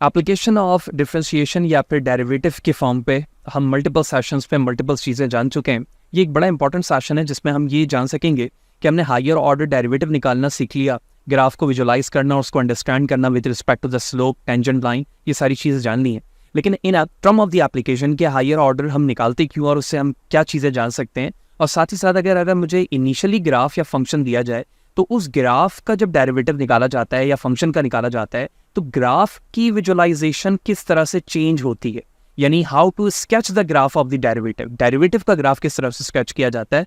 Application of differentiation या फिर derivative के फॉर्म पे हम मल्टीपल सेशंस पे मल्टीपल चीज़ें जान चुके हैं। ये एक बड़ा इंपॉर्टेंट सेशन है जिसमें हम ये जान सकेंगे कि हमने हायर ऑर्डर डेरिवेटिव निकालना सीख लिया, ग्राफ को विजुलाइज करना और उसको अंडरस्टैंड करना with respect to the slope, tangent line, ये सारी चीज़ें जान ली हैं। लेकिन in term of the application के हायर ऑर्डर हम निकालते क्यों और उससे हम क्या चीज़ें जान सकते हैं, और साथ ही साथ अगर मुझे इनिशियली ग्राफ या फंक्शन दिया जाए तो उस ग्राफ का जब डेरिवेटिव निकाला जाता है या फंक्शन का निकाला जाता है तो ग्राफ की विजुअलाइजेशन किस तरह से चेंज होती है, यानी how to sketch the graph of the derivative का ग्राफ किस तरह से स्केच किया जाता है,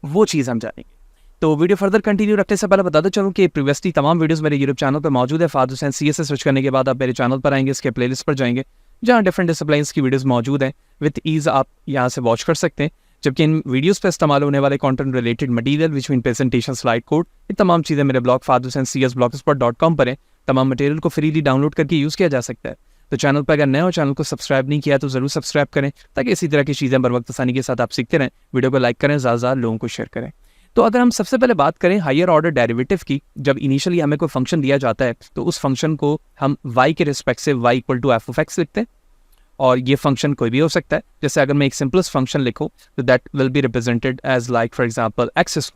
वो चीज़ हम जानेंगे। तो वीडियो फर्दर कंटिन्यू रखने से पहले बताते चलूँ कि प्रीवियसली तमाम वीडियोस मेरे यूट्यूब चैनल पर मौजूद है। फादर हुसैन CS से सर्च करने के बाद आप मेरे चैनल पर आएंगे, इसके प्लेलिस्ट पर जाएंगे जहाँ डिफरेंट डिसिप्लिन्स की वीडियोस मौजूद हैं। विद ईज आप यहाँ से वॉच कर सकते हैं, जबकि इन वीडियोस पर इस्तेमाल होने वाले content related material which mean presentation, slide code, ये तमाम चीज़ें मेरे blog father Hussain CS blogspot.com पर हैं। तमाम मटेरियल को फ्रीली डाउनलोड करके यूज़ किया जा सकता है। तो चैनल पर अगर नए हो, चैनल को सब्सक्राइब नहीं किया तो ज़रूर सब्सक्राइब करें ताकि इसी तरह की चीज़ें बर वक्त आसानी के साथ आप सीखते रहें। वीडियो को लाइक करें, ज़्यादा लोगों को शेयर करें। तो अगर हम सबसे पहले बात करें हायर ऑर्डर डेरिवेटिव की, जब इनिशियली हमें कोई फंक्शन दिया जाता है तो उस फंक्शन को हम y के रिस्पेक्ट से y = f(x) लिखते हैं, और ये फंक्शन कोई भी हो सकता है। जैसे अगर मैं एक सिंपलेस्ट फंक्शन लिखूं तो that will be represented as like for example x²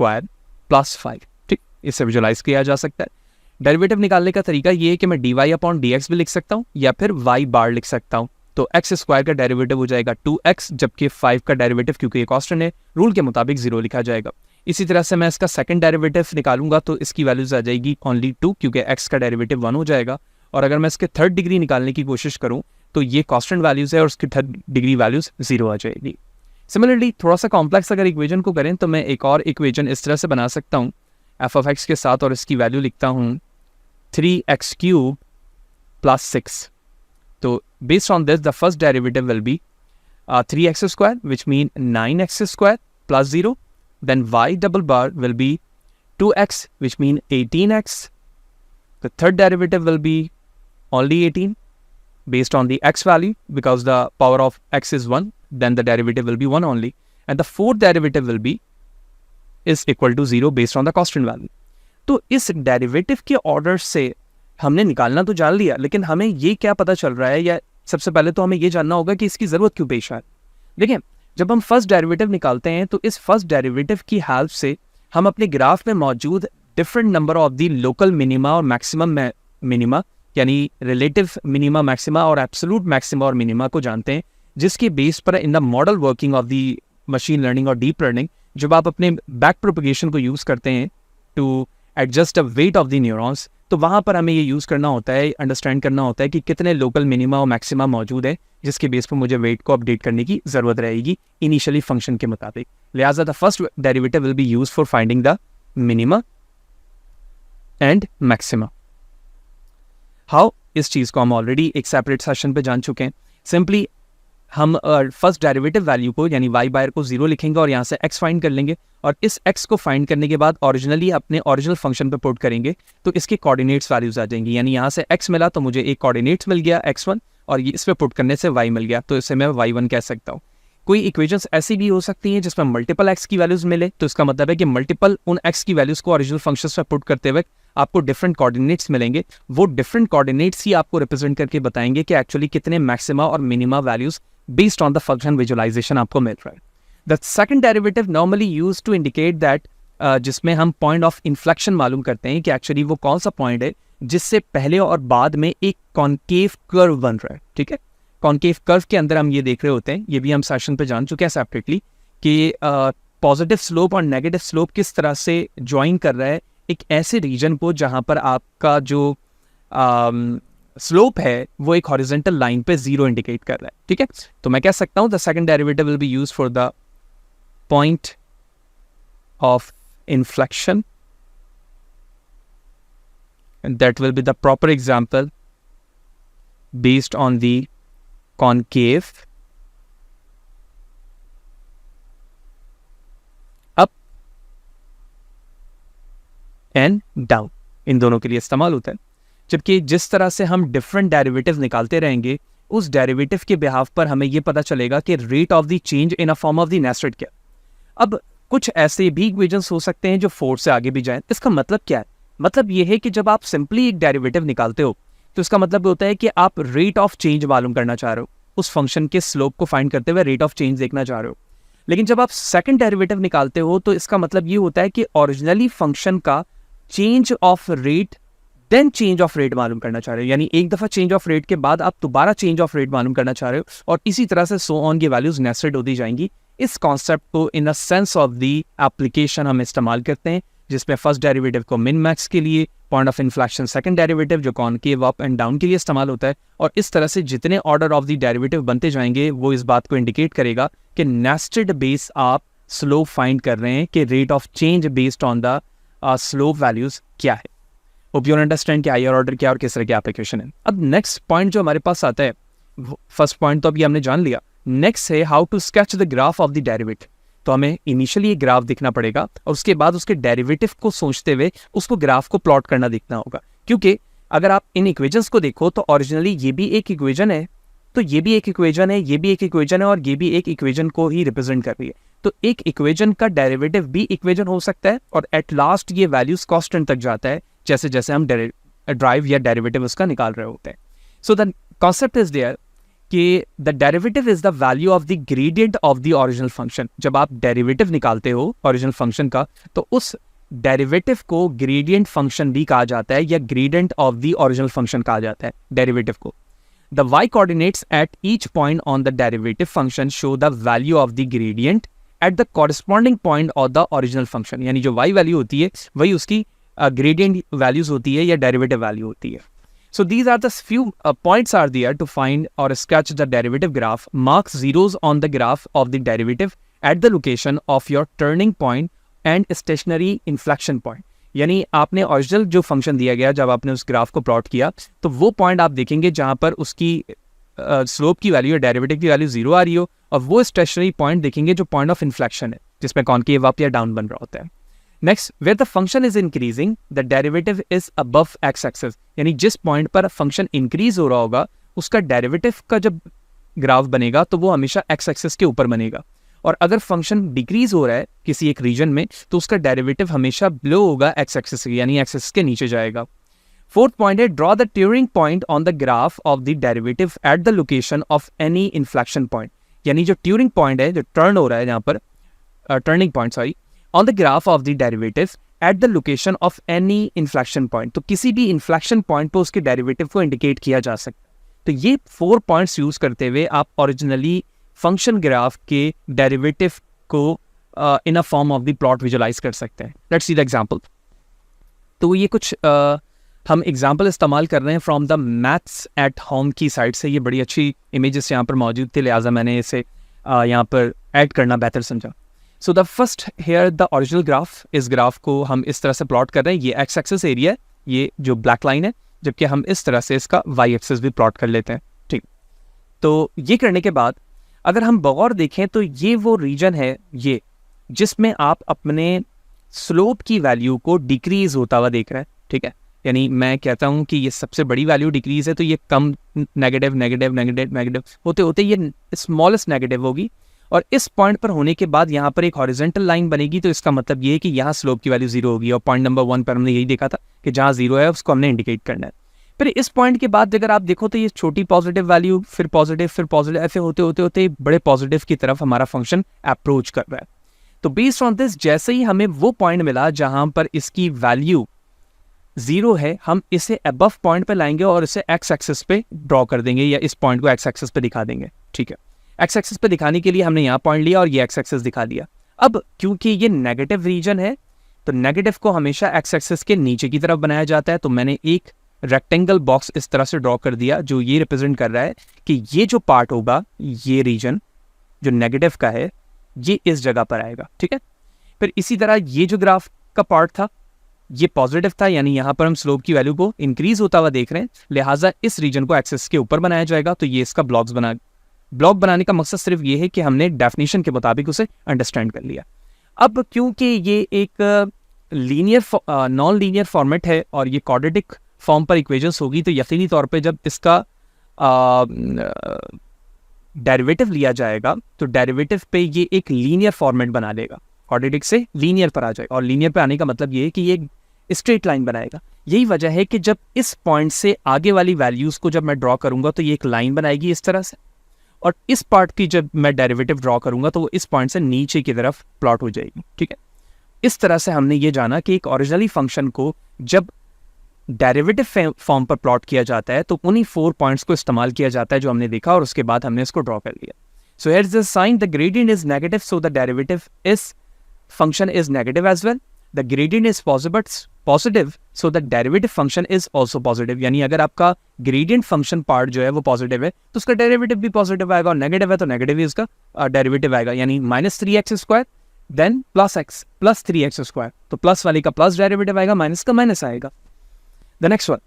+ 5। ठीक, इससे विजुअलाइज किया जा सकता है। डेरिवेटिव निकालने का तरीका ये है कि मैं dy/dx भी लिख सकता हूँ या फिर y बार लिख सकता हूँ। तो x² का डेरिवेटिव हो जाएगा 2x, जबकि 5 का डेरिवेटिव क्योंकि ये कांस्टेंट है रूल के मुताबिक 0 लिखा जाएगा। इसी तरह से मैं इसका सेकंड डेरिवेटिव निकालूंगा तो इसकी वैल्यूज आ जाएगी ओनली 2 क्योंकि x का डेरिवेटिव 1 हो जाएगा। और अगर मैं इसके थर्ड डिग्री निकालने की कोशिश करूँ तो ये कांस्टेंट वैल्यूज है और उसकी थर्ड डिग्री वैल्यूज 0 आ जाएगी। सिमिलरली थोड़ा सा कॉम्प्लेक्स अगर इक्वेशन को करें तो मैं एक और इक्वेशन इस तरह से बना सकता हूँ f(x) के साथ, और इसकी वैल्यू लिखता हूँ 3x³ + 6। तो based on this the first derivative will be 3x² which mean 9x² + 0, then y" will be 2x which mean 18x. The third derivative will be only 18 based on the x value because the power of x is 1, then the derivative will be 1 only, and the fourth derivative will be is equal to 0 based on the constant value. तो इस derivative के order से हमने निकालना तो जान लिया, लेकिन हमें ये क्या पता चल रहा है, या सबसे पहले तो हमें ये जानना होगा कि इसकी ज़रूरत क्यों पेश आए। देखिए, जब हम फर्स्ट डेरिवेटिव निकालते हैं तो इस फर्स्ट डेरिवेटिव की हेल्प से हम अपने ग्राफ में मौजूद different number of the local minima और मैक्सिमम मिनिमा, यानी रिलेटिव मिनिमा मैक्सिमा और एब्सोल्यूट मैक्सिमा और मिनिमा को जानते हैं, जिसके बेस पर in the model working of the machine learning और डीप लर्निंग जब आप अपने बैक प्रोपगेशन को यूज़ करते हैं to adjust the weight of the neurons, तो वहाँ पर हमें ये यूज़ करना होता है, अंडरस्टैंड करना होता है कि कितने लोकल मिनिमा और मैक्सिमा मौजूद है, जिसके बेस पर मुझे वेट को अपडेट करने की ज़रूरत रहेगी इनिशियली फंक्शन के मुताबिक। लिहाजा the first derivative will be use for finding the minima and maxima. How, इस चीज़ को हम ऑलरेडी एक सेपरेट सेशन पे जान चुके हैं। सिंपली हम फर्स्ट डेरिवेटिव वैल्यू को यानी y को 0 लिखेंगे और यहाँ से x फाइंड कर लेंगे, और इस x को फाइंड करने के बाद ओरिजिनली अपने ओरिजिनल फंक्शन पे पुट करेंगे तो इसके कोऑर्डिनेट्स वैल्यूज आ जाएंगी। यानी यहाँ से x मिला तो मुझे एक कोऑर्डिनेट्स मिल गया x1, और ये इस पे पुट करने से y मिल गया, तो इसे मैं y1 कह सकता हूँ। कोई इक्वेशंस ऐसी भी हो सकती हैं जिसमें मल्टीपल x की वैल्यूज मिले, तो इसका मतलब है कि मल्टीपल उन x की वैल्यूज को ओरिजिनल फंक्शंस पे पुट करते वक्त आपको डिफरेंट कोऑर्डिनेट्स मिलेंगे। वो डिफरेंट कोऑर्डिनेट्स ही आपको रिप्रेजेंट करके बताएंगे कि एक्चुअली कितने मैक्सिमा और minima values based on the function visualisation आपको मिल रहा है। The second derivative normally used to indicate that, जिसमें हम पॉइंट ऑफ इन्फ्लेक्शन मालूम करते हैं कि एक्चुअली वो कौन सा पॉइंट है जिससे पहले और बाद में एक कॉनकेव कर्व बन रहा है। ठीक है, कॉनकेव कर्व के अंदर हम ये देख रहे होते हैं, ये भी हम सेशन पे जान चुके हैं सेपरेटली, कि पॉजिटिव स्लोप और नेगेटिव स्लोप किस तरह से ज्वाइन कर रहा है एक ऐसे रीजन को जहाँ पर आपका जो स्लोप है वो एक हॉरिजॉन्टल लाइन पे 0 इंडिकेट कर रहा है। ठीक है, तो मैं कह सकता हूँ the second derivative will be used for the point of inflection, and that will be the proper example based on the concave up and down, इन दोनों के लिए इस्तेमाल होता है। जबकि जिस तरह से हम डिफरेंट डेरिवेटिव निकालते रहेंगे उस डेरिवेटिव के बिहाफ पर हमें यह पता चलेगा कि rate of the change in a form of the nested क्या। अब कुछ ऐसे भी इक्वेशंस हो सकते हैं जो 4 से आगे भी जाएं। इसका मतलब क्या है? मतलब यह है कि जब आप सिंपली एक डेरिवेटिव निकालते हो तो इसका मतलब होता है कि आप रेट ऑफ चेंज मालूम करना चाह रहे हो, उस फंक्शन के स्लोप को फाइंड करते हुए रेट ऑफ चेंज देखना चाह रहे हो। लेकिन जब आप सेकंड डेरिवेटिव निकालते हो तो इसका मतलब ये होता है कि ओरिजिनली फंक्शन का change of rate then change of rate मालूम करना चाह रहे हो, यानी एक दफा चेंज ऑफ रेट के बाद आप दोबारा चेंज ऑफ रेट मालूम करना चाह रहे हो, और इसी तरह से सो ऑन की वैल्यूज नेस्टेड होती जाएंगी। इस कॉन्सेप्ट को in the sense of the application हम इस्तेमाल करते हैं, जिसमें फर्स्ट डेरिवेटिव को मिन मैक्स के लिए, point of inflection second derivative जो कॉनकेव अप एंड डाउन के लिए इस्तेमाल होता है, और इस तरह से जितने ऑर्डर ऑफ द डेरिवेटिव बनते जाएंगे वो इस बात को इंडिकेट करेगा कि नेस्टेड बेस आप स्लोप फाइंड कर रहे हैं कि rate of change based on the slope values क्या है। होप यू अंडरस्टैंड कि हायर ऑर्डर क्या और किस तरह की एप्लीकेशन है। अब नेक्स्ट पॉइंट जो हमारे पास आता है, फर्स्ट पॉइंट तो अभी हमने जान लिया, नेक्स्ट है how to sketch the graph of the derivative. तो हमें इनिशियली ये ग्राफ दिखना पड़ेगा और उसके बाद उसके डेरिवेटिव को सोचते हुए उसको ग्राफ को प्लॉट करना दिखना होगा, क्योंकि अगर आप इन इक्वेशंस को देखो तो ओरिजिनली ये भी एक इक्वेशन है, तो ये भी एक इक्वेशन है, ये भी एक इक्वेशन है, और ये भी एक इक्वेशन को ही रिप्रेजेंट कर रही है। तो एक इक्वेशन का डेरिवेटिव भी इक्वेशन हो सकता है, और एट लास्ट ये वैल्यूज कांस्टेंट तक जाता है जैसे जैसे हम ड्राइव या डेरिवेटिव उसका निकाल रहे होते हैं। So the concept is there कि the derivative is the value of the gradient of the original function. जब आप डेरिवेटिव निकालते हो ओरिजिनल फंक्शन का, तो उस डेरिवेटिव को ग्रेडियंट फंक्शन भी कहा जाता है, या gradient of the original function कहा जाता है डेरिवेटिव को। The y coordinates at each point on the derivative function show the value of the gradient at the corresponding point of the original function। यानी जो y वैल्यू होती है वही उसकी gradient values होती है या derivative value होती है। So these are the few points are there to find or sketch the derivative graph. Mark zeros on the graph of the derivative at the location of your turning point and stationary inflection point। यानी आपने original जो function दिया गया, जब आपने उस graph को plot किया तो वो पॉइंट आप देखेंगे जहां पर उसकी स्लोप की वैल्यू या डेरिवेटिव की वैल्यू 0 आ रही हो, और वो स्टेशनरी पॉइंट देखेंगे जो पॉइंट ऑफ इन्फ्लेक्शन है, जिसमें कॉनकेव अप या डाउन बन रहा होता है। Next, where the function is increasing the derivative is above X axis. यानी जिस पॉइंट पर फंक्शन इंक्रीज हो रहा होगा उसका डेरिवेटिव का जब ग्राफ बनेगा तो वो हमेशा एक्स एक्सिस के ऊपर बनेगा, और अगर फंक्शन डिक्रीज हो रहा है किसी एक रीजन में तो उसका डेरिवेटिव हमेशा बिलो होगा एक्स एक्सिस के, यानी एक्स एक्सिस के नीचे जाएगा। फोर्थ पॉइंट है draw the Turing point on the graph of the derivative at the location of any inflection point. यानी जो ट्यूरिंग पॉइंट है, जो टर्न हो रहा है यहाँ पर, turning point sorry, on the graph of the derivative at the location of any inflection point. तो किसी भी इन्फ्लेक्शन पॉइंट पर उसके डेरिवेटिव को इंडिकेट किया जा सकता है। तो ये 4 पॉइंट्स यूज करते हुए आप ओरिजिनली फंक्शन ग्राफ के डेरिवेटिव को in a form of the plot visualise कर सकते हैं। Let's see the example. तो ये कुछ हम एग्जांपल इस्तेमाल कर रहे हैं from the maths at home की साइड से। ये बड़ी अच्छी इमेजेस यहाँ पर मौजूद थे, लिहाजा मैंने इसे यहाँ पर ऐड करना बेहतर समझा। So the first here the original graph, इस ग्राफ को हम इस तरह से प्लॉट कर रहे हैं। ये एक्स एक्सिस एरिया है, ये जो ब्लैक लाइन है, जबकि हम इस तरह से इसका वाई एक्सिस भी प्लॉट कर लेते हैं। ठीक, तो ये करने के बाद अगर हम बगौर देखें तो ये वो रीजन है ये जिसमें आप अपने स्लोप की वैल्यू को डिक्रीज होता हुआ देख रहे हैं। ठीक है, यानी मैं कहता हूँ कि ये सबसे बड़ी वैल्यू डिक्रीज है, तो ये कम नेगेटिव नेगेटिव नेगेटिव नेगेटिव होते होते ये स्मॉलेस्ट नेगेटिव होगी, और इस पॉइंट पर होने के बाद यहाँ पर एक हॉरिजॉन्टल लाइन बनेगी। तो इसका मतलब ये है कि यहाँ स्लोप की वैल्यू 0 होगी, और पॉइंट नंबर 1 पर हमने यही देखा था कि जहाँ 0 है उसको हमने इंडिकेट करना है। फिर इस पॉइंट के बाद अगर आप देखो तो ये छोटी पॉजिटिव वैल्यू, फिर पॉजिटिव, ऐसे होते होते होते बड़े पॉजिटिव की तरफ हमारा फंक्शन अप्रोच कर रहा है। तो बेस्ड ऑन दिस जैसे ही हमें वो पॉइंट मिला जहां पर इसकी वैल्यू 0 है, हम इसे अबव पॉइंट पे लाएंगे और इसे एक्स एक्सिस पे ड्रॉ कर देंगे, या इस पॉइंट को एक्स एक्सिस पे दिखा देंगे। ठीक है, एक्स एक्सिस पे दिखाने के लिए हमने यहाँ पॉइंट लिया और ये एक्स एक्सिस दिखा दिया। अब क्योंकि ये नेगेटिव रीजन है तो नेगेटिव को हमेशा एक्स एक्सिस के नीचे की तरफ बनाया जाता है। तो मैंने एक रेक्टेंगल बॉक्स इस तरह से ड्रॉ कर दिया जो ये रिप्रेजेंट कर रहा है कि ये जो पार्ट होगा, ये रीजन जो नेगेटिव का है, ये इस जगह पर आएगा। ठीक है, फिर इसी तरह ये जो ग्राफ का पार्ट था ये पॉजिटिव था, यानी यहाँ पर हम स्लोप की वैल्यू को इंक्रीज होता हुआ देख रहे हैं, लिहाजा इस रीजन को एक्सिस के ऊपर बनाया जाएगा। तो ये इसका ब्लॉक बनाने का मकसद सिर्फ ये है कि हमने डेफिनेशन के मुताबिक उसे अंडरस्टैंड कर लिया। अब क्योंकि ये एक नॉन लीनियर फॉर्मेट है और ये क्वाड्रेटिक फॉर्म पर इक्वेशंस होगी, तो यकीनी तौर पे जब इसका डेरिवेटिव लिया जाएगा तो डेरिवेटिव पे ये एक लीनियर फॉर्मेट बना लेगा, क्वाड्रेटिक से लीनियर पर आ जाएगा। और लीनियर पे आने का मतलब ये है कि ये एक स्ट्रेट लाइन बनाएगा। यही वजह है कि जब इस पॉइंट से आगे वाली वैल्यूज़ को जब मैं ड्रॉ करूँगा तो ये एक लाइन बनाएगी इस तरह से, और इस पार्ट की जब मैं डेरिवेटिव ड्रॉ करूँगा तो वो इस पॉइंट से नीचे की तरफ प्लॉट हो जाएगी। ठीक है, इस तरह से हमने ये जाना कि एक ओरिजिनली फंक्शन को जब डेरिवेटिव फॉर्म पर प्लॉट किया जाता है तो उन्हीं 4 पॉइंट्स को इस्तेमाल किया जाता है जो हमने देखा, और उसके बाद हमने इसको ड्रॉ कर लिया। So here is the sign, the gradient is negative, so the derivative is function is negative as well. The gradient is positive, so the derivative function is also positive. यानी अगर आपका ग्रेडियंट फंक्शन पार्ट जो है वो positive है तो उसका derivative भी पॉजिटिव आएगा, और नेगेटिव है तो नेगेटिव ही उसका डेरिवेटिव आएगा। यानी -3x² then +x plus 3x², तो प्लस वाले का प्लस डेरिवेटिव आएगा, माइनस का माइनस आएगा। द नेक्स्ट वन,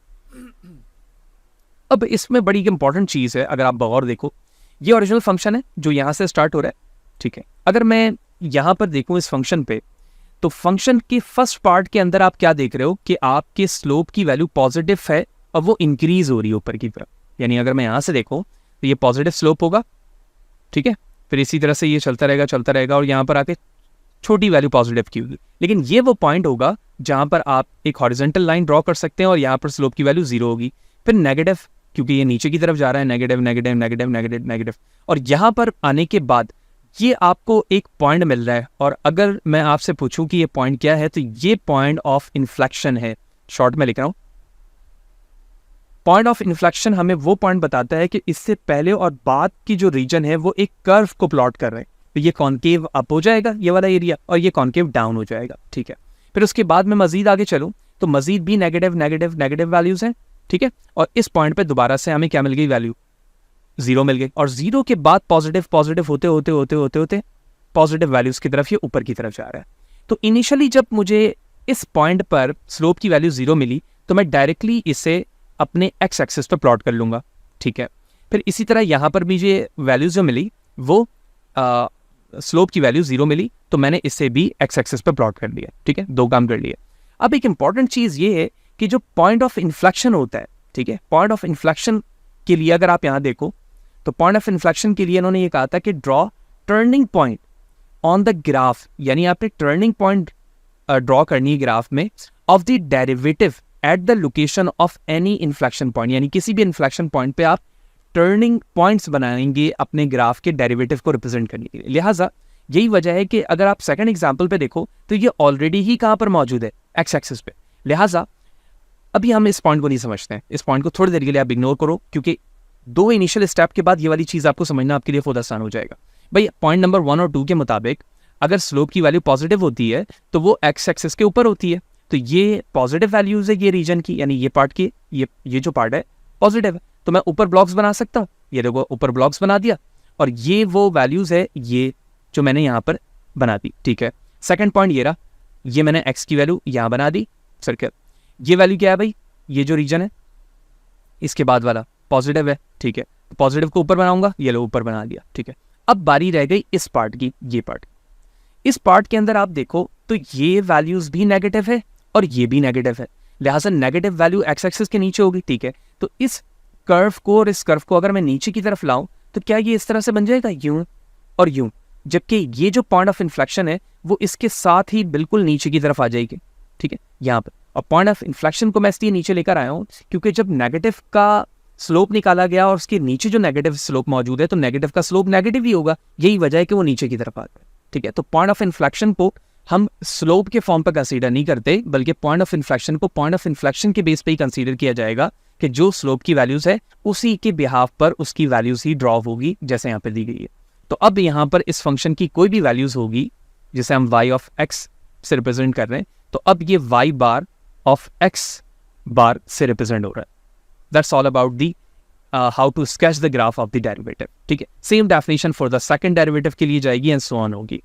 अब इसमें बड़ी इंपॉर्टेंट चीज है, अगर आप गौर देखो, ये ओरिजिनल फंक्शन है जो यहां से स्टार्ट हो रहा है। ठीक है, अगर मैं यहां पर देखूं इस फंक्शन पे, तो फंक्शन के फर्स्ट पार्ट के अंदर आप क्या देख रहे हो कि आपके स्लोप की वैल्यू पॉजिटिव है और वो इंक्रीज हो रही है ऊपर की तरफ। यानी अगर मैं यहां से देखूं तो ये पॉजिटिव स्लोप होगा, ठीक है, फिर इसी तरह से ये चलता रहेगा और यहां पर आके छोटी वैल्यू पॉजिटिव की होगी। लेकिन ये वो पॉइंट होगा जहां पर आप एक हॉरिजॉन्टल लाइन ड्रॉ कर सकते हैं और यहां पर स्लोप की वैल्यू 0 होगी, फिर नेगेटिव, क्योंकि ये नीचे की तरफ जा रहा है, negative negative negative negative negative, और यहां पर आने के बाद ये आपको एक पॉइंट मिल रहा है। और अगर मैं आपसे पूछूं कि ये पॉइंट क्या है, तो ये पॉइंट ऑफ इन्फ्लेक्शन है। शॉर्ट में लिख रहा हूं, पॉइंट ऑफ इन्फ्लेक्शन हमें वो पॉइंट बताता है कि इससे पहले और बाद की जो रीजन है वो एक कर्व को प्लॉट कर रहे हैं। तो ये कॉन्केव अप हो जाएगा ये वाला एरिया, और ये कॉन्केव डाउन हो जाएगा। ठीक है, फिर उसके बाद मैं मजीद आगे चलूं तो मजीद भी नेगेटिव नेगेटिव नेगेटिव वैल्यूज हैं। ठीक है, और इस पॉइंट पे दोबारा से हमें क्या मिल गई, वैल्यू 0 मिल गई, और 0 के बाद पॉजिटिव पॉजिटिव होते होते होते होते होते पॉजिटिव वैल्यूज की तरफ ये ऊपर की तरफ जा रहा है। तो इनिशियली जब मुझे इस पॉइंट पर स्लोप की वैल्यू 0 मिली तो मैं डायरेक्टली इसे अपने एक्स एक्सिस पर प्लॉट कर लूंगा। ठीक है, फिर इसी तरह यहां पर भी ये वैल्यूज जो मिली वो स्लोप की वैल्यू 0 मिली, तो मैंने इसे भी एक्स एक्सिस पर प्लॉट कर लिया। ठीक है, 2 काम कर लिए। अब एक इंपॉर्टेंट चीज ये है कि जो पॉइंट ऑफ इन्फ्लेक्शन होता है, ठीक है, पॉइंट ऑफ इन्फ्लेक्शन के लिए अगर आप यहां देखो तो पॉइंट ऑफ इन्फ्लेक्शन के लिए इन्होंने ये कहा था कि draw turning point on the graph, यानी आपने टर्निंग पॉइंट ड्रॉ करनी है ग्राफ में of the derivative at the location of any inflection point. यानी किसी भी इन्फ्लेक्शन पॉइंट पे आप टर्निंग पॉइंट्स बनाएंगे अपने ग्राफ के डेरिवेटिव को रिप्रेजेंट करने के लिए। लिहाजा यही वजह है कि अगर आप सेकंड एग्जांपल पे देखो तो ये ऑलरेडी ही कहां पर मौजूद है, एक्स एक्सिस पे। लिहाजा अभी हम इस पॉइंट को नहीं समझते हैं, इस पॉइंट को थोड़ी देर के लिए आप इग्नोर करो, क्योंकि 2 इनिशियल स्टेप के बाद ये वाली चीज आपको समझना आपके लिए बहुत आसान हो जाएगा। भाई पॉइंट नंबर 1 और 2 के मुताबिक अगर स्लोप की वैल्यू पॉजिटिव होती है तो वो एक्स एक्सिस के ऊपर होती है, तो ये पॉजिटिव वैल्यूज है ये रीजन की, यानी ये पार्ट की, ये जो पार्ट है पॉजिटिव है, तो मैं ऊपर ब्लॉक्स बना सकता हूँ। ये देखो ऊपर ब्लॉक्स बना दिया, और ये वो वैल्यूज है ये जो मैंने यहाँ पर बना दी। ठीक है, सेकंड पॉइंट ये रहा, ये मैंने एक्स की वैल्यू यहाँ बना दी सर्कल। ये वैल्यू क्या है भाई, ये जो रीजन है इसके बाद वाला पॉजिटिव है। ठीक है, तो पॉजिटिव को ऊपर बनाऊंगा, ये लो ऊपर बना दिया। ठीक है, अब बारी रह गई इस पार्ट की, ये पार्ट। इस पार्ट के अंदर आप देखो तो ये वैल्यूज भी नेगेटिव है और ये भी नेगेटिव है, लिहाजा नेगेटिव वैल्यू एक्स एक्सिस के नीचे होगी। ठीक है, तो इस कर्व को और इस कर्व को अगर मैं नीचे की तरफ लाऊं तो क्या ये इस तरह से बन जाएगा, यूं और यूं, जबकि ये जो पॉइंट ऑफ इन्फ्लेक्शन है वो इसके साथ ही बिल्कुल नीचे की तरफ आ जाएगी। ठीक है, यहाँ पर, और पॉइंट ऑफ इन्फ्लेक्शन को मैं इसलिए नीचे लेकर आया हूँ क्योंकि जब नेगेटिव का स्लोप निकाला गया और उसके नीचे जो नेगेटिव स्लोप मौजूद है तो नेगेटिव का स्लोप नेगेटिव ही होगा, यही वजह है कि वो नीचे की तरफ आ गया। ठीक है, तो पॉइंट ऑफ इन्फ्लेक्शन को हम स्लोप के फॉर्म पर कंसीडर नहीं करते, बल्कि पॉइंट ऑफ इन्फ्लेक्शन को पॉइंट ऑफ इन्फ्लेक्शन के बेस पे ही कंसीडर किया जाएगा कि जो स्लोप की वैल्यूज है उसी के बिहाफ पर उसकी वैल्यूज ही ड्रॉ होगी जैसे यहाँ पे दी गई है। तो अब यहाँ पर इस फंक्शन की कोई भी वैल्यूज होगी जिसे हम y ऑफ x से रिप्रेजेंट कर रहे हैं, तो अब ये y bar of x bar से रिप्रेजेंट हो रहा है। That's all about the how to sketch the graph of the derivative. ठीक है, same definition for the second derivative के लिए जाएगी एंड सो ऑन होगी।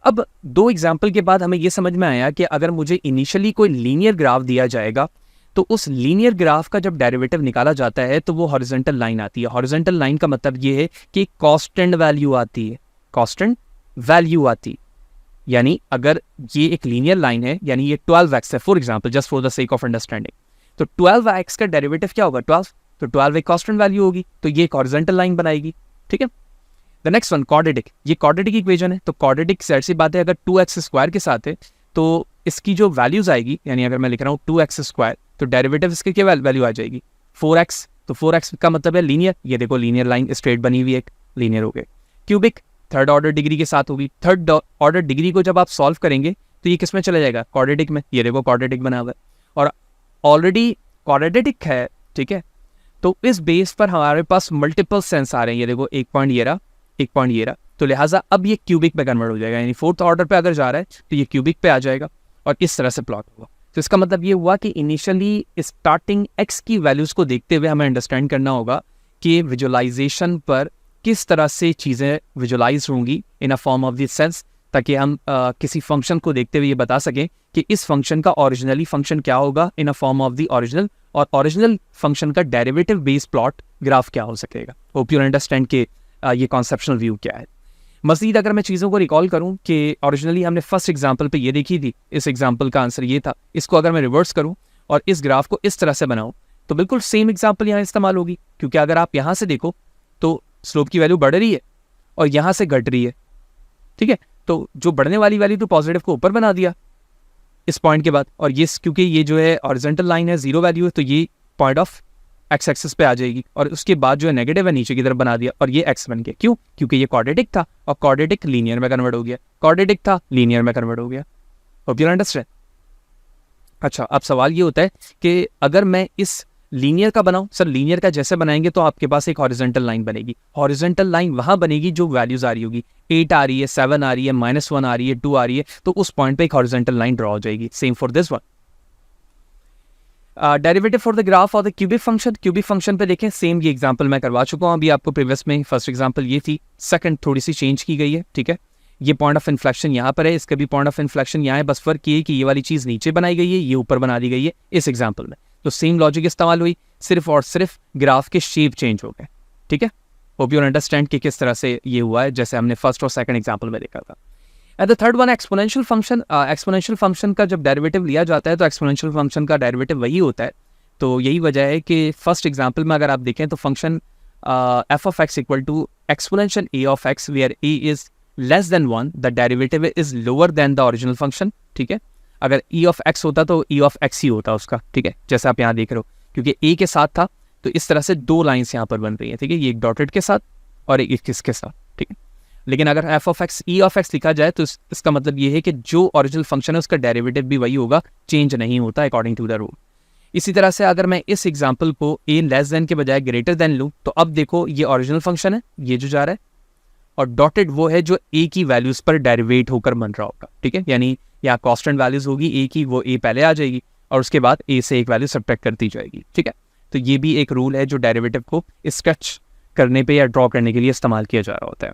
अब 2 एग्जाम्पल के बाद हमें यह समझ में आया कि अगर मुझे इनिशियली कोई लीनियर ग्राफ दिया जाएगा तो उस लीनियर ग्राफ का जब डेरिवेटिव निकाला जाता है तो वो हॉरिजॉन्टल लाइन आती है। हॉरिजॉन्टल लाइन का मतलब ये है कि कांस्टेंट वैल्यू आती है, कांस्टेंट वैल्यू आती, यानी अगर ये एक लीनियर लाइन है, यानी ये 12x है for example, just for the sake of understanding, तो 12x का डेरिवेटिव क्या होगा, 12, तो 12 एक कांस्टेंट वैल्यू होगी, तो ये एक हॉरिजॉन्टल लाइन बनाएगी। ठीक है, द नेक्स्ट वन क्वाड्रेटिक, ये क्वाड्रेटिक इक्वेशन है, तो क्वाड्रेटिक जाहिर सी बात है अगर 2x² के साथ है तो इसकी जो वैल्यूज आएगी, यानी अगर मैं लिख रहा हूँ 2x² तो डेरिवेटिव इसके क्या वैल्यू आ जाएगी 4x, तो 4x का मतलब है लीनियर, ये देखो लीनियर लाइन स्ट्रेट बनी हुई है, एक लीनियर हो गए। क्यूबिक थर्ड ऑर्डर डिग्री के साथ होगी, थर्ड ऑर्डर डिग्री को जब आप सॉल्व करेंगे तो ये किस में चला जाएगा, क्वाड्रेटिक में, ये देखो क्वाड्रेटिक बना हुआ है और ऑलरेडी क्वाड्रेटिक है, ठीक है। तो इस बेस पर हमारे पास मल्टीपल सेंस आ रहे हैं, ये देखो एक पॉइंट ये रहा, एक पॉइंट ये रहा, तो लिहाजा अब ये क्यूबिक में कन्वर्ट हो जाएगा, यानी फोर्थ ऑर्डर पे अगर जा रहा है तो ये क्यूबिक पे आ जाएगा और इस तरह से प्लॉट होगा। तो इसका मतलब ये हुआ कि इनिशियली स्टार्टिंग एक्स की वैल्यूज को देखते हुए हमें अंडरस्टैंड करना होगा कि विजुअलाइजेशन पर किस तरह से चीज़ें विजुअलाइज होंगी in a form of this sense, ताकि हम किसी फंक्शन को देखते हुए ये बता सकें कि इस फंक्शन का ओरिजिनली फंक्शन क्या होगा in a form of the original, और ओरिजिनल फंक्शन का डेरिवेटिव बेस प्लॉट ग्राफ क्या हो सकेगा। होप यू अंडरस्टैंड कि ये कॉन्सेप्शनल व्यू क्या है। मज़ीद अगर मैं चीज़ों को रिकॉल करूं कि ओरिजिनली हमने फर्स्ट एग्जांपल पे ये देखी थी, इस एग्जांपल का आंसर ये था, इसको अगर मैं रिवर्स करूं और इस ग्राफ को इस तरह से बनाऊं तो बिल्कुल सेम एग्जांपल यहाँ इस्तेमाल होगी, क्योंकि अगर आप यहाँ से देखो तो स्लोप की वैल्यू बढ़ रही है और यहाँ से घट रही है, ठीक है। तो जो बढ़ने वाली वैल्यू तो पॉजिटिव को ऊपर बना दिया इस पॉइंट के बाद, और ये क्योंकि ये जो है हॉरिजॉन्टल लाइन है, जीरो वैल्यू है, तो ये पॉइंट ऑफ एक्स एक्सिस पे आ जाएगी, और उसके बाद जो है नेगेटिव है नीचे की तरफ बना दिया और ये एक्स बन गया। क्यों? क्योंकि ये क्वाड्रेटिक था और क्वाड्रेटिक लीनियर में कन्वर्ट हो गया, क्वाड्रेटिक था लीनियर में कन्वर्ट हो गया। Hope you understand. अच्छा, अब सवाल ये होता है कि अगर मैं इस लीनियर का बनाऊं, सर लीनियर का जैसे बनाएंगे तो आपके पास एक हॉरिजॉन्टल लाइन बनेगी, हॉरिजॉन्टल लाइन वहां बनेगी जो वैल्यूज आ रही होगी, 8 आ रही है, 7 आ रही है, -1 आ रही है, 2 आ रही है, तो उस पॉइंट पे एक हॉरिजॉन्टल लाइन ड्रॉ हो जाएगी। Same for this one. Derivative for the graph और the cubic function, cubic function पे देखें, सेम ये एग्जांपल मैं करवा चुका हूं अभी आपको प्रीवियस में, फर्स्ट एग्जांपल ये थी, सेकंड थोड़ी सी चेंज की गई है, ठीक है। ये पॉइंट ऑफ इन्फ्लेक्शन यहाँ पर है, इसका भी पॉइंट ऑफ इन्फ्लेक्शन यहाँ है, बस फर्क ये कि ये वाली चीज़ नीचे बनाई गई है, ये ऊपर बना दी गई है इस एग्जाम्पल में। तो सेम लॉजिक इस्तेमाल हुई, सिर्फ और सिर्फ ग्राफ के शेप चेंज हो गए, ठीक है। होप यू अंडरस्टैंड कि किस तरह से ये हुआ है, जैसे हमने फर्स्ट और सेकंड एग्जांपल में देखा था। And the third one exponential function. Exponential function का जब डेरिवेटिव लिया जाता है तो एक्सपोनेंशियल फंक्शन का डेरिवेटिव वही होता है। तो यही वजह है कि फर्स्ट एग्जांपल में अगर आप देखें तो function F of X equal to exponential A of X where A is less than 1, the derivative is lower than the original function, ठीक है। अगर e ऑफ x होता तो e ऑफ x ही होता उसका, ठीक है, जैसे आप यहाँ देख रहे हो, क्योंकि a के साथ था तो इस तरह से दो लाइंस यहाँ पर बन रही है, ठीक है, ये एक डॉटेड के साथ और एक किसके साथ, ठीक है। लेकिन अगर f of x e of x लिखा जाए तो इसका मतलब ये है कि जो ओरिजिनल फंक्शन है उसका डेरिवेटिव भी वही होगा, चेंज नहीं होता अकॉर्डिंग टू द रूल। इसी तरह से अगर मैं इस एग्जाम्पल को a लेस देन के बजाय ग्रेटर देन लूँ तो अब देखो ये ओरिजिनल फंक्शन है, ये जो जा रहा है, और डॉटेड वो है जो a की वैल्यूज पर डेरिवेट होकर बन रहा होगा, ठीक है। यानी यहाँ कांस्टेंट वैल्यूज होगी a की, वो a पहले आ जाएगी और उसके बाद a से एक वैल्यू सब्ट्रैक्ट करती जाएगी, ठीक है। तो ये भी एक रूल है जो डेरिवेटिव को स्केच करने पे या ड्रॉ करने के लिए इस्तेमाल किया जा रहा होता है।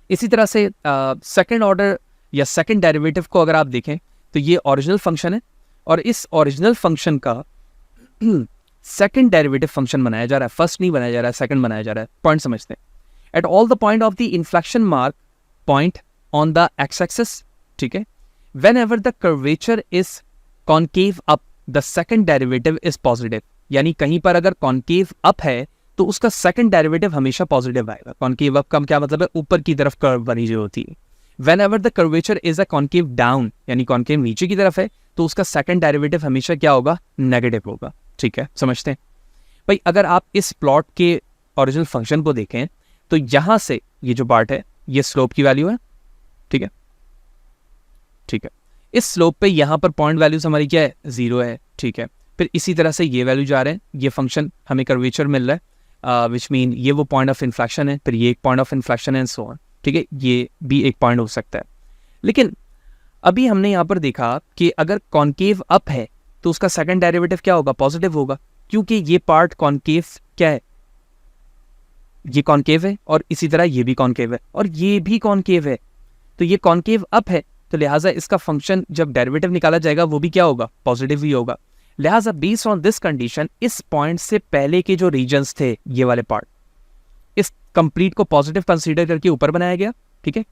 इसी तरह से सेकंड ऑर्डर या सेकंड डेरिवेटिव को अगर आप देखें तो ये ओरिजिनल फंक्शन है और इस ओरिजिनल फंक्शन का सेकंड डेरिवेटिव फंक्शन बनाया जा रहा है, फर्स्ट नहीं बनाया जा रहा है, सेकंड बनाया जा रहा है। पॉइंट समझते हैं। At all the point of the inflection mark point on the x axis, ठीक है, whenever the curvature is concave up the second derivative is positive, यानी कहीं पर अगर concave up है तो उसका second derivative हमेशा positive आएगा। concave up का क्या मतलब है, ऊपर की तरफ कर्व बनी जो होती है। whenever the curvature is a concave down, यानी concave नीचे की तरफ है तो उसका second derivative हमेशा क्या होगा, नेगेटिव होगा, ठीक है, समझते हैं भाई। अगर आप इस प्लॉट के ओरिजिनल फंक्शन को देखें तो यहां से ये जो पार्ट है ये स्लोप की वैल्यू है, ठीक है, ठीक है। इस स्लोप पे यहाँ पर पॉइंट वैल्यूज हमारी क्या है, 0 है, ठीक है। फिर इसी तरह से ये वैल्यू जा रहे हैं, ये फंक्शन हमें कर्वेचर मिल रहा है, विच मीन ये वो पॉइंट ऑफ इन्फ्लेक्शन है, फिर ये एक पॉइंट ऑफ इन्फ्लेक्शन है एंड सो ऑन, ठीक है, ये भी एक पॉइंट हो सकता है। लेकिन अभी हमने यहाँ पर देखा कि अगर कॉन्केव अप है तो उसका सेकंड डेरिवेटिव क्या होगा, पॉजिटिव होगा, क्योंकि ये पार्ट कॉन्केव क्या है, ये कॉन्केव है और इसी तरह ये भी कॉन्केव है और ये भी कॉन्केव है, तो ये कॉन्केव अप है, तो लिहाजा इसका फंक्शन जब डेरिवेटिव निकाला जाएगा वो भी क्या होगा, पॉजिटिव ही होगा। लिहाजा बेस्ड ऑन दिस कंडीशन इस पॉइंट से पहले के जो रीजन्स थे, ये वाले पार्ट, इस कंप्लीट को पॉजिटिव कंसीडर करके ऊपर बनाया गया, ठीक है।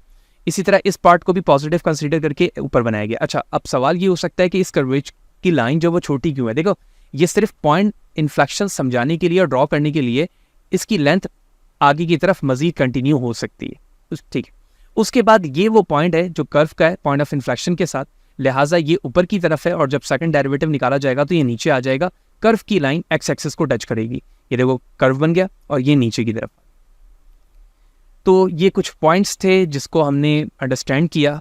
इसी तरह इस पार्ट को भी पॉजिटिव कंसीडर करके ऊपर बनाया गया। अच्छा, अब सवाल ये हो सकता है कि इस कर्वेचर की लाइन जो वो छोटी क्यों है। देखो, ये सिर्फ पॉइंट इन्फ्लेक्शन समझाने के लिए और ड्रॉ करने के लिए इसकी लेंथ आगे की तरफ मजीद कंटिन्यू हो सकती है, ठीक है। उसके बाद ये वो पॉइंट है जो कर्व का है, पॉइंट ऑफ इन्फ्लेक्शन के साथ, लिहाजा ये ऊपर की तरफ है, और जब सेकंड डेरिवेटिव निकाला जाएगा तो ये नीचे आ जाएगा, कर्व की लाइन एक्स एक्सिस को टच करेगी। ये देखो कर्व बन गया और ये नीचे की तरफ। तो ये कुछ पॉइंट्स थे जिसको हमने अंडरस्टैंड किया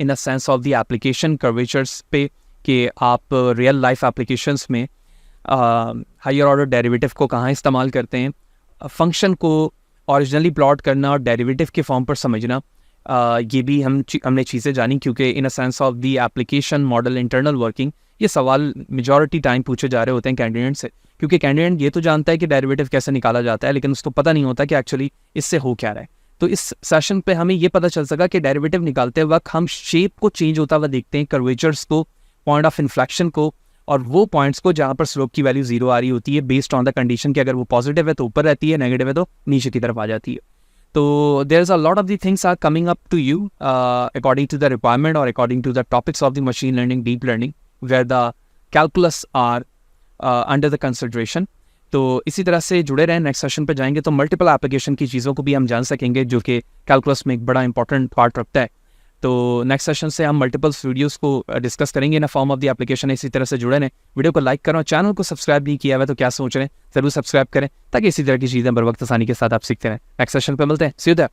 in a sense of the application curvatures पे, कि आप रियल लाइफ एप्लीकेशंस में हायर ऑर्डर डेरिवेटिव को कहाँ इस्तेमाल करते हैं, फंक्शन को ओरिजिनली प्लॉट करना और डेरिवेटिव के फॉर्म पर समझना, ये भी हमने चीज़ें जानी, क्योंकि in a sense of the application model internal working ये सवाल मेजॉरिटी टाइम पूछे जा रहे होते हैं कैंडिडेट से, क्योंकि कैंडिडेट ये तो जानता है कि डेरिवेटिव कैसे निकाला जाता है, लेकिन उसको पता नहीं होता कि एक्चुअली इससे हो क्या रहा है। तो इस सेशन पे हमें ये पता चल सका कि डेरिवेटिव निकालते वक्त हम शेप को चेंज होता हुआ देखते हैं, कर्वेचर्स को, पॉइंट ऑफ इन्फ्लेक्शन को, और वो पॉइंट्स को जहाँ पर स्लोप की वैल्यू 0 आ रही होती है, बेस्ड ऑन द कंडीशन कि अगर वो पॉजिटिव है तो ऊपर रहती है, नेगेटिव है तो नीचे की तरफ आ जाती है। तो there is a lot of the things are coming up to you according to the requirement और according to the topics of the machine learning, deep learning, where the calculus are under the consideration. तो इसी तरह से जुड़े रहें, next session पे जाएंगे तो मल्टीपल एप्लीकेशन की चीज़ों को भी हम जान सकेंगे, जो कि कैलकुलस में एक बड़ा इंपॉर्टेंट पार्ट रखता है। तो नेक्स्ट सेशन से हम मल्टीपल्स वीडियोस को डिस्कस करेंगे in form of the application. इसी तरह से जुड़े रहें, वीडियो को लाइक करो, चैनल को सब्सक्राइब नहीं किया हुआ तो क्या सोच रहे हैं, ज़रूर सब्सक्राइब करें ताकि इसी तरह की चीज़ें बर वक्त आसानी के साथ आप सीखते रहें। नेक्स्ट सेशन पे मिलते हैं, सी यू देयर।